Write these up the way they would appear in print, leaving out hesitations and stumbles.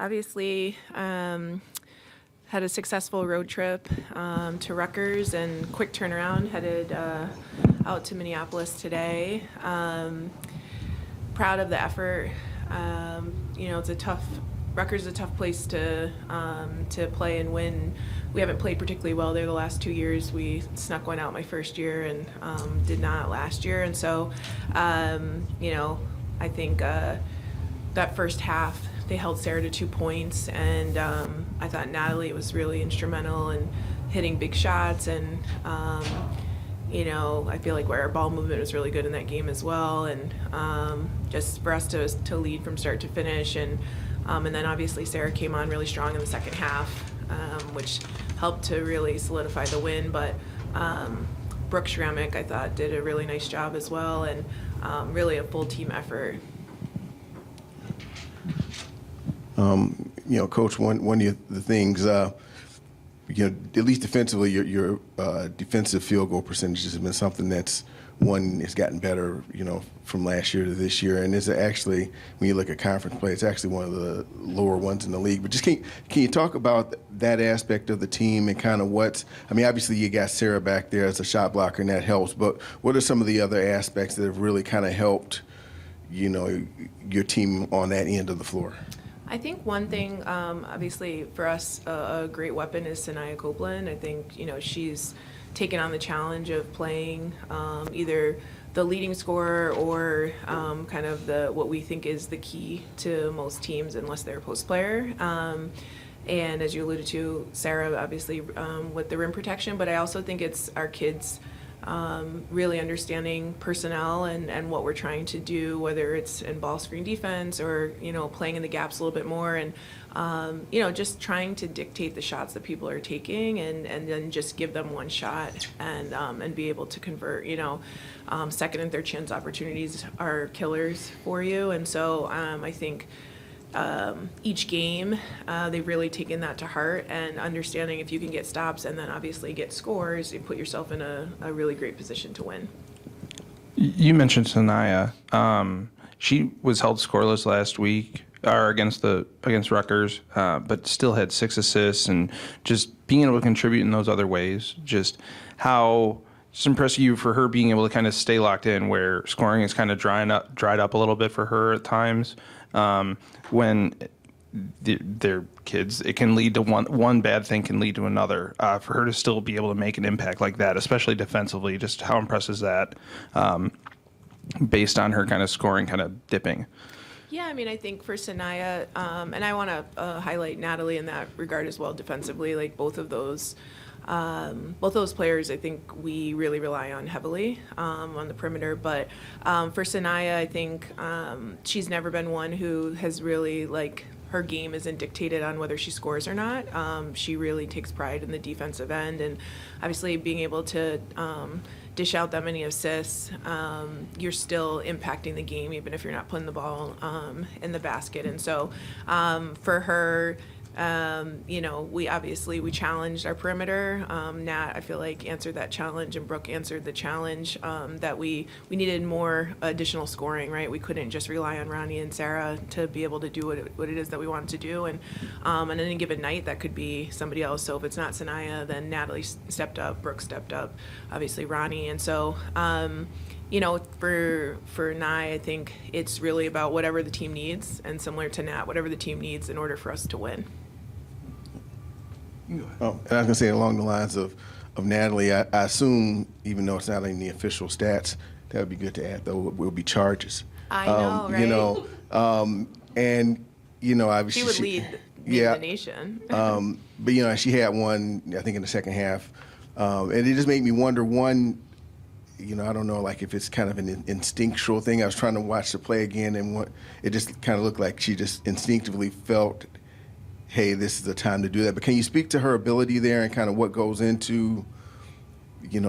obviously had a successful road trip to Rutgers and quick turnaround, headed out to Minneapolis today. Proud of the effort. It's Rutgers is a tough place to play and win. We haven't played particularly well there the last 2 years. We snuck one out my first year and did not last year. And so, I think that first half they held Sarah to 2 points, and I thought Natalie was really instrumental in hitting big shots, and I feel like our ball movement was really good in that game as well, and just for us to lead from start to finish, and then obviously Sarah came on really strong in the second half, which helped to really solidify the win. But Brooke Schrammick, I thought, did a really nice job as well, and really a full team effort. Coach, one of the things, at least defensively, your defensive field goal percentage has been something that's gotten better, from last year to this year. And it's actually, when you look at conference play, it's actually one of the lower ones in the league. But just can you talk about that aspect of the team and kind of obviously you got Sarah back there as a shot blocker, and that helps. But what are some of the other aspects that have really kind of helped, your team on that end of the floor? I think one thing, obviously for us, a great weapon is Sanaya Copeland. I think, she's taken on the challenge of playing either the leading scorer or kind of what we think is the key to most teams unless they're a post player. And as you alluded to, Sarah, obviously with the rim protection, but I also think it's our kids really understanding personnel and what we're trying to do, whether it's in ball screen defense or, playing in the gaps a little bit more, and, just trying to dictate the shots that people are taking and then just give them one shot and be able to convert. Second and third chance opportunities are killers for you. And so I think each game, they've really taken that to heart and understanding if you can get stops and then obviously get scores, you put yourself in a really great position to win. You mentioned Sanaya. She was held scoreless last week or against Rutgers, but still had 6 assists, and just being able to contribute in those other ways. Just how impressed you for her being able to kind of stay locked in, where scoring is kind of dried up a little bit for her at times. When they're kids, it can lead to one bad thing can lead to another. For her to still be able to make an impact like that, especially defensively, just how impressive is that based on her kind of scoring kind of dipping? Yeah, I think for Sanaya, and I want to highlight Natalie in that regard as well defensively, like both those players, I think we really rely on heavily on the perimeter. But for Sanaya, I think she's never been one who has really, her game isn't dictated on whether she scores or not. She really takes pride in the defensive end, and obviously being able to dish out that many assists, you're still impacting the game even if you're not putting the ball in the basket. And so for her, we challenged our perimeter. Nat, I feel like, answered that challenge, and Brooke answered the challenge that we needed more additional scoring, right? We couldn't just rely on Ronnie and Sarah to be able to do what it is that we wanted to do. And on any given night, that could be somebody else. So if it's not Sanaya, then Natalie stepped up, Brooke stepped up, obviously Ronnie. And so, for Nye, I think it's really about whatever the team needs, and similar to Nat, whatever the team needs in order for us to win. And I was going to say, along the lines of Natalie, I assume, even though it's not in the official stats, that would be good to add, though, will be charges. I know, right? Obviously she would lead the nation. But, she had one, I think, in the second half. And it just made me wonder, one, I don't know, if it's kind of an instinctual thing. I was trying to watch the play again, and it just kind of looked like she just instinctively felt, hey, this is the time to do that. But can you speak to her ability there and kind of what goes into,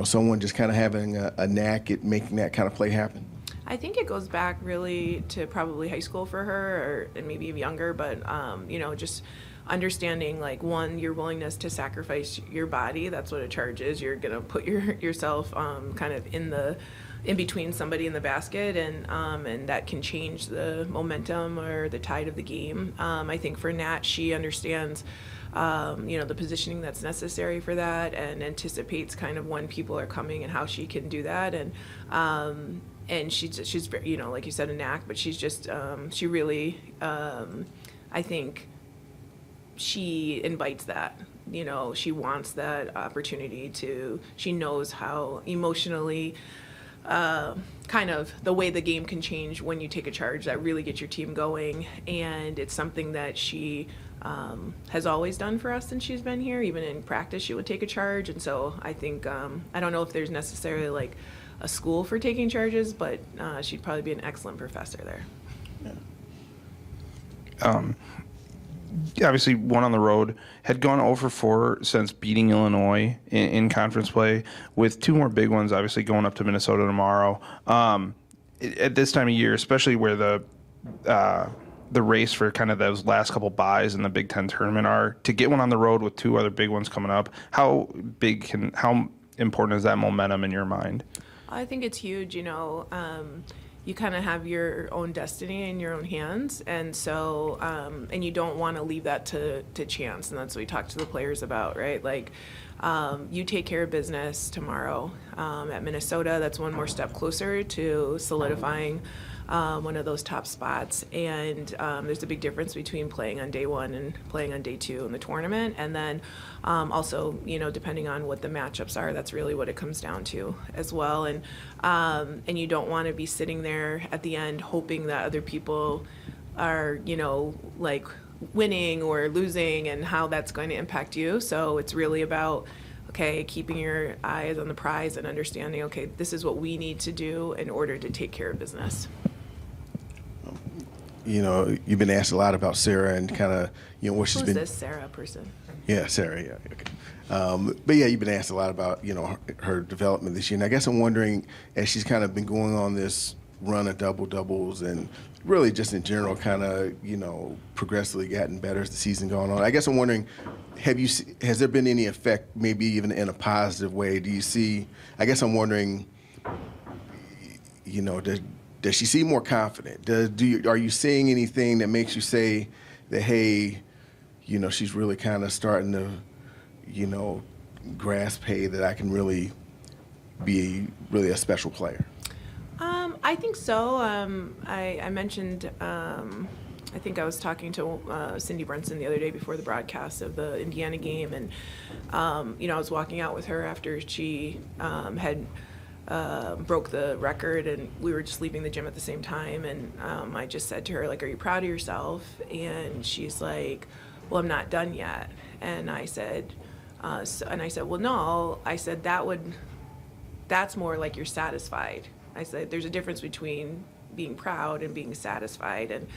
someone just kind of having a knack at making that kind of play happen? I think it goes back really to probably high school for her, and maybe even younger, but, just understanding, one, your willingness to sacrifice your body. That's what a charge is. You're going to put yourself kind of in the in between somebody in the basket, and that can change the momentum or the tide of the game. I think for Nat, she understands the positioning that's necessary for that, and anticipates kind of when people are coming and how she can do that. And she's like you said, a knack, but she's just she really I think she invites that. She wants that opportunity she knows how emotionally kind of the way the game can change when you take a charge that really gets your team going. And it's something that she has always done for us since she's been here. Even in practice, she would take a charge. And so I think, I don't know if there's necessarily like a school for taking charges, but she'd probably be an excellent professor there. Obviously, one on the road, had gone 0 for 4 since beating Illinois in conference play, with 2 more big ones, obviously going up to Minnesota tomorrow. At this time of year, especially where the race for kind of those last couple buys in the Big Ten tournament are, to get one on the road with 2 other big ones coming up, how important is that momentum in your mind? I think it's huge. You kind of have your own destiny in your own hands, and so and you don't want to leave that to chance. And that's what we talked to the players about, right? Like, you take care of business tomorrow at Minnesota. That's one more step closer to solidifying one of those top spots. And there's a big difference between playing on day 1 and playing on day 2 in the tournament. And then also, depending on what the matchups are, that's really what it comes down to as well. And you don't want to be sitting there at the end hoping that other people are, like winning or losing, and how that's going to impact you. So it's really about, okay, keeping your eyes on the prize and understanding, okay, this is what we need to do in order to take care of business. You've been asked a lot about Sarah and kind of, what she's been. Who's this Sarah person? Yeah, Sarah. Yeah, okay. But yeah, you've been asked a lot about her development this year, and I guess I'm wondering, as she's kind of been going on this run of doubles and really just in general, kind of progressively gotten better as the season going on. I guess I'm wondering, has there been any effect, maybe even in a positive way? Do you see? I guess I'm wondering, does she seem more confident? Are you seeing anything that makes you say that, hey, she's really kind of starting to, grasp, hey, that I can really be a special player? I think so. I mentioned, I think I was talking to Cindy Brunson the other day before the broadcast of the Indiana game, and I was walking out with her after she had broke the record, and we were just leaving the gym at the same time, and I just said to her, like, are you proud of yourself? And she's like, well, I'm not done yet. And I said, well, no. I said, that's more like you're satisfied. I said, there's a difference between being proud and being satisfied. And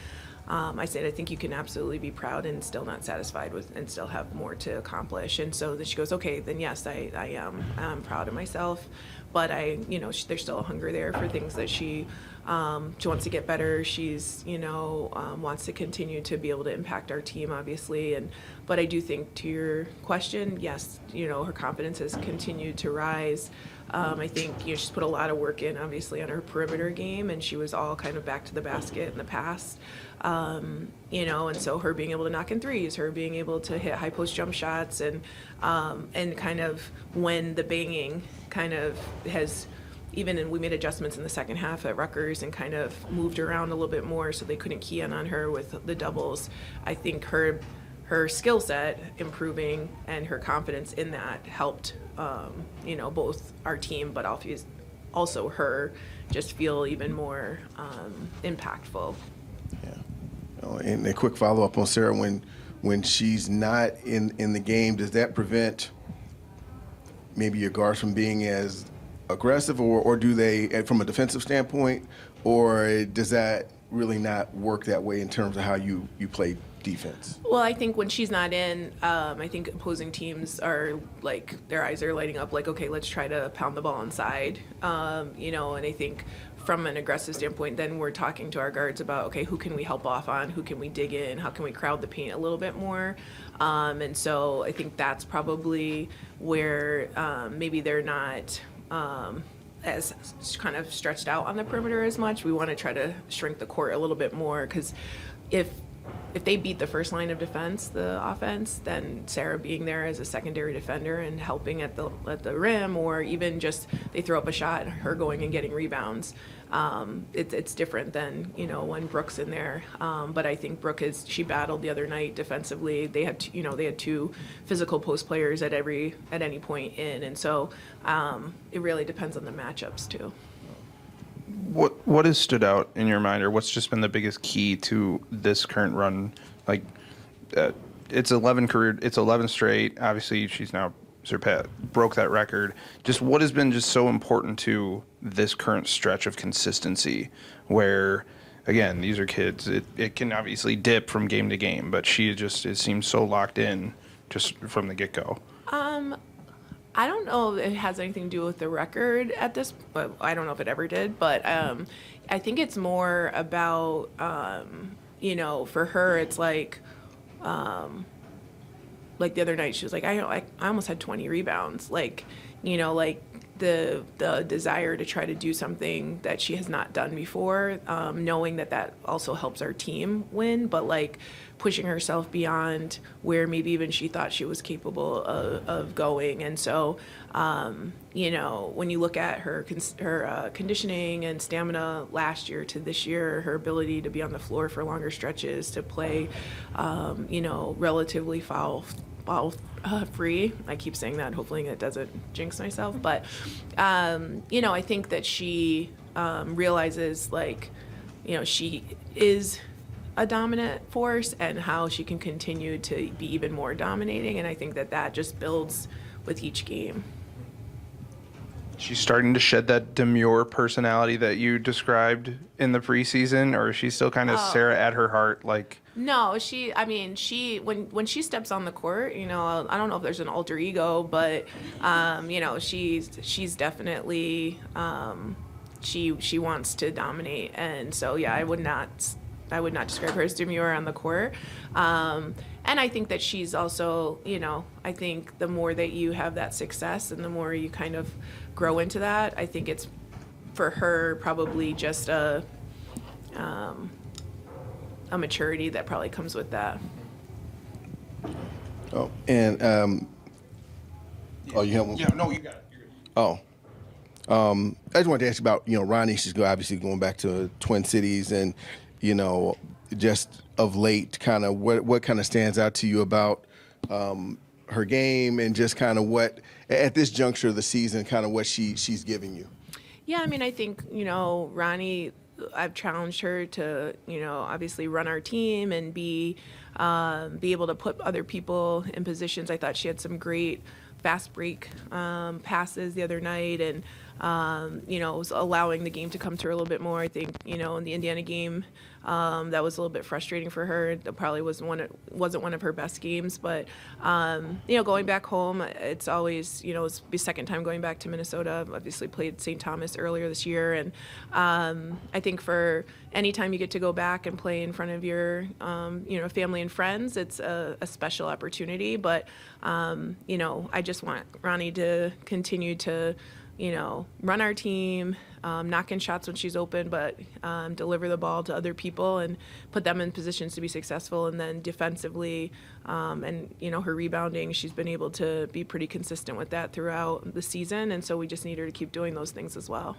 I said, I think you can absolutely be proud and still not satisfied with, and still have more to accomplish. And so then she goes, okay, then yes, I am. I'm proud of myself, but there's still a hunger there for things that she wants to get better. She's, wants to continue to be able to impact our team, obviously. But I do think, to your question, yes, her confidence has continued to rise. I think she's put a lot of work in, obviously, on her perimeter game, and she was all kind of back to the basket in the past. And so her being able to knock in threes, her being able to hit high post jump shots, and kind of when the banging kind of has, and we made adjustments in the second half at Rutgers and kind of moved around a little bit more so they couldn't key in on her with the doubles. I think her skill set improving and her confidence in that helped, both our team, but also her just feel even more impactful. Yeah. And a quick follow-up on Sarah, when she's not in the game, does that prevent maybe your guards from being as aggressive, or do they, from a defensive standpoint, or does that really not work that way in terms of how you play defense? Well, I think when she's not in, I think opposing teams are like, their eyes are lighting up like, okay, let's try to pound the ball inside, and I think from an aggressive standpoint, then we're talking to our guards about, okay, who can we help off on, who can we dig in, how can we crowd the paint a little bit more, and so I think that's probably where maybe they're not as kind of stretched out on the perimeter as much. We want to try to shrink the court a little bit more, because if they beat the first line of defense, the offense, then Sarah being there as a secondary defender and helping at the rim, or even just they throw up a shot, her going and getting rebounds. It's different than, when Brooke's in there. But I think Brooke she battled the other night defensively. They had two physical post players at any point in, and so it really depends on the matchups too. What has stood out in your mind, or what's just been the biggest key to this current run? Like, it's 11 straight. Obviously, she's now broke that record. Just what has been just so important to this current stretch of consistency, where, again, these are kids. It can obviously dip from game to game, but it seems so locked in just from the get-go. I don't know if it has anything to do with the record at this, but I don't know if it ever did, but I think it's more about, for her, it's like the other night she was like, I almost had 20 rebounds. Like the desire to try to do something that she has not done before, knowing that also helps our team win, but pushing herself beyond where maybe even she thought she was capable of going. And so, when you look at her conditioning and stamina last year to this year, her ability to be on the floor for longer stretches, to play, relatively foul free. I keep saying that, hopefully it doesn't jinx myself. But, I think that she realizes, she is a dominant force, and how she can continue to be even more dominating. And I think that just builds with each game. She's starting to shed that demure personality that you described in the preseason, or is she still kind of Sarah at her heart? No, when she steps on the court, I don't know if there's an alter ego, but she's definitely she wants to dominate. And so yeah, I would not describe her as demure on the court. And I think that she's also, I think the more that you have that success and the more you kind of grow into that, I think it's for her probably just a maturity that probably comes with that. Oh, and you have one? Yeah, no, you got it. You're good. Oh. I just wanted to ask you about, Ronnie. She's obviously going back to Twin Cities, and, just of late, kind of what kind of stands out to you about her game, and just kind of what, at this juncture of the season, kind of what she's giving you? Yeah, I think, Ronnie, I've challenged her to, obviously run our team and be able to put other people in positions. I thought she had some great fast break passes the other night, and was allowing the game to come to her a little bit more. I think, in the Indiana game, that was a little bit frustrating for her. That probably wasn't one of her best games. But, going back home, it's always, it's the second time going back to Minnesota. Obviously played St. Thomas earlier this year. And I think for any time you get to go back and play in front of your, family and friends, it's a special opportunity. But, I just want Ronnie to continue to, run our team, knock in shots when she's open, but deliver the ball to other people and put them in positions to be successful. And then defensively, and her rebounding, she's been able to be pretty consistent with that throughout the season. And so we just need her to keep doing those things as well.